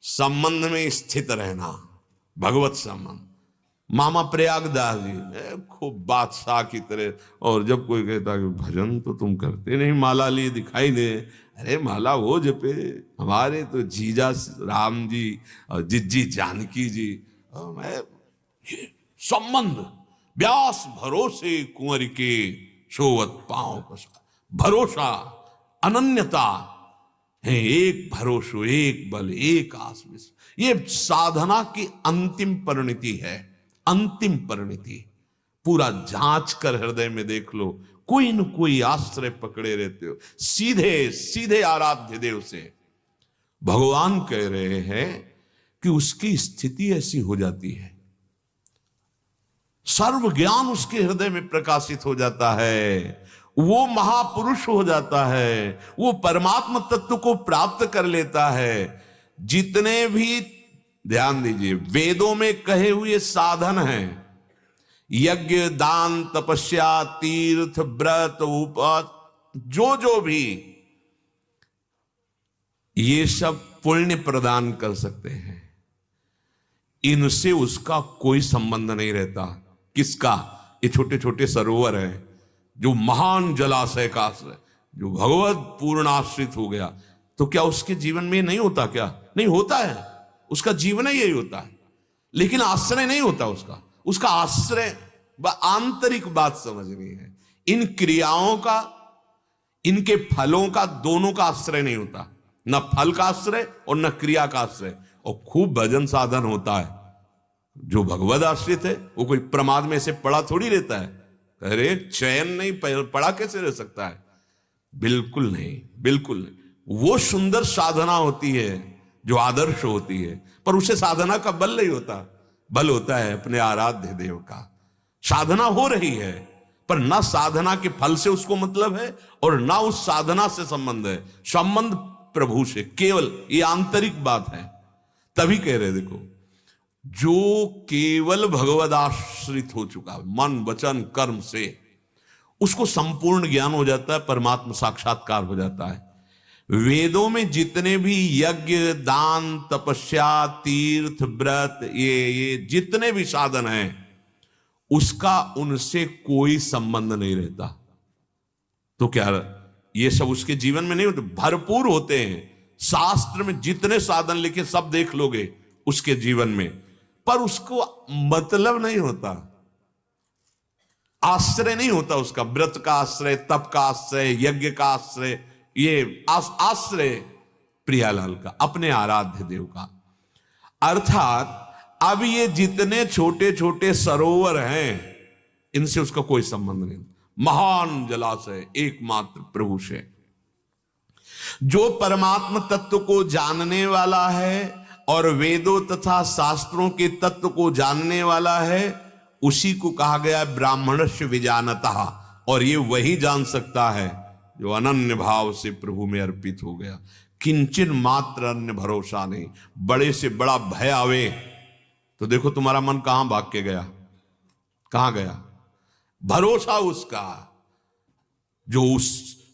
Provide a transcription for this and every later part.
संबंध में स्थित रहना, भगवत संबंध। मामा प्रयागदास जी खूब बादशाह की तरह, और जब कोई कहता कि भजन तो तुम करते नहीं, माला लिए दिखाई दे, अरे माला वो जपे, हमारे तो जीजा राम जी और जिज्जी जानकी जी। और मैं ये संबंध, व्यास भरोसे कुंवर के सोवत पांव पसार। भरोसा, अनन्यता है, एक भरोसो, एक बल, एक आस विश्वास, ये साधना की अंतिम परिणति है। अंतिम परिणति पूरा जांच कर हृदय में देख लो, कोई न कोई आश्रय पकड़े रहते हो, सीधे सीधे आराध्य देव से। भगवान कह रहे हैं कि उसकी स्थिति ऐसी हो जाती है, सर्व ज्ञान उसके हृदय में प्रकाशित हो जाता है, वो महापुरुष हो जाता है, वो परमात्मा तत्व को प्राप्त कर लेता है। जितने भी, ध्यान दीजिए, वेदों में कहे हुए साधन हैं, यज्ञ, दान, तपस्या, तीर्थ, व्रत, उपवास, जो भी, ये सब पुण्य प्रदान कर सकते हैं, इनसे उसका कोई संबंध नहीं रहता। किसका? ये छोटे छोटे सरोवर हैं, जो महान जलाशय का आश्रय, जो भगवत पूर्ण आश्रित हो गया, तो क्या उसके जीवन में नहीं होता? क्या नहीं होता है? उसका जीवन ही यही होता है, लेकिन आश्रय नहीं होता उसका। उसका आश्रय आंतरिक बात समझनी है। इन क्रियाओं का, इनके फलों का, दोनों का आश्रय नहीं होता, न फल का आश्रय और न क्रिया का आश्रय। और खूब भजन साधन होता है, जो भगवत आश्रित है वो कोई प्रमाद में से पड़ा थोड़ी रहता है। अरे चैन नहीं, पड़ा कैसे रह सकता है? बिल्कुल नहीं, बिल्कुल नहीं। वो सुंदर साधना होती है जो आदर्श होती है, पर उसे साधना का बल नहीं होता, बल होता है अपने आराध्य देव का। साधना हो रही है, पर ना साधना के फल से उसको मतलब है और ना उस साधना से संबंध है। संबंध प्रभु से केवल, ये आंतरिक बात है। तभी कह रहे, देखो, जो केवल भगवद आश्रित हो चुका मन वचन कर्म से, उसको संपूर्ण ज्ञान हो जाता है, परमात्मा साक्षात्कार हो जाता है। वेदों में जितने भी यज्ञ, दान, तपस्या, तीर्थ, व्रत, ये जितने भी साधन हैं, उसका उनसे कोई संबंध नहीं रहता। तो क्या ये सब उसके जीवन में नहीं होते? भरपूर होते हैं। शास्त्र में जितने साधन लिखे सब देख लोगे उसके जीवन में, पर उसको मतलब नहीं होता, आश्रय नहीं होता उसका। व्रत का आश्रय, तप का आश्रय, यज्ञ का आश्रय, ये आश्रय प्रियालाल का, अपने आराध्य देव का। अर्थात अब ये जितने छोटे छोटे सरोवर हैं, इनसे उसका कोई संबंध नहीं। महान जलाशय एकमात्र प्रभु से। जो परमात्मा तत्व को जानने वाला है और वेदों तथा शास्त्रों के तत्व को जानने वाला है, उसी को कहा गया ब्राह्मणस्य विजानतः। और ये वही जान सकता है जो अनन्य भाव से प्रभु में अर्पित हो गया। किंचन मात्र अन्य भरोसा नहीं। बड़े से बड़ा भय आवे तो देखो तुम्हारा मन कहां भाग के गया, कहां गया? भरोसा उसका जो उस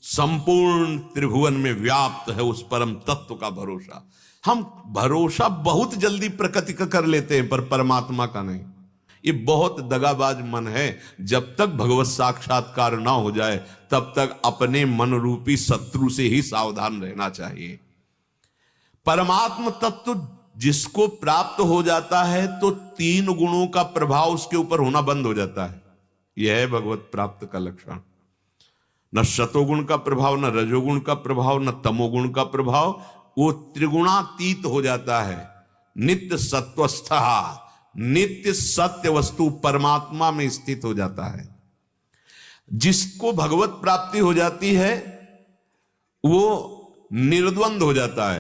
संपूर्ण त्रिभुवन में व्याप्त है, उस परम तत्व का भरोसा। हम भरोसा बहुत जल्दी प्रकृति का कर लेते हैं, पर परमात्मा का नहीं। ये बहुत दगाबाज मन है। जब तक भगवत साक्षात्कार ना हो जाए तब तक अपने मन रूपी शत्रु से ही सावधान रहना चाहिए। परमात्म तत्व जिसको प्राप्त हो जाता है तो तीन गुणों का प्रभाव उसके ऊपर होना बंद हो जाता है। यह है भगवत प्राप्त का लक्षण। न शतोगुण का प्रभाव, न रजोगुण का प्रभाव, न तमोगुण का प्रभाव। वो त्रिगुणातीत हो जाता है। नित्य सत्वस्थ, नित्य सत्य वस्तु परमात्मा में स्थित हो जाता है। जिसको भगवत प्राप्ति हो जाती है वो निर्द्वंद हो जाता है।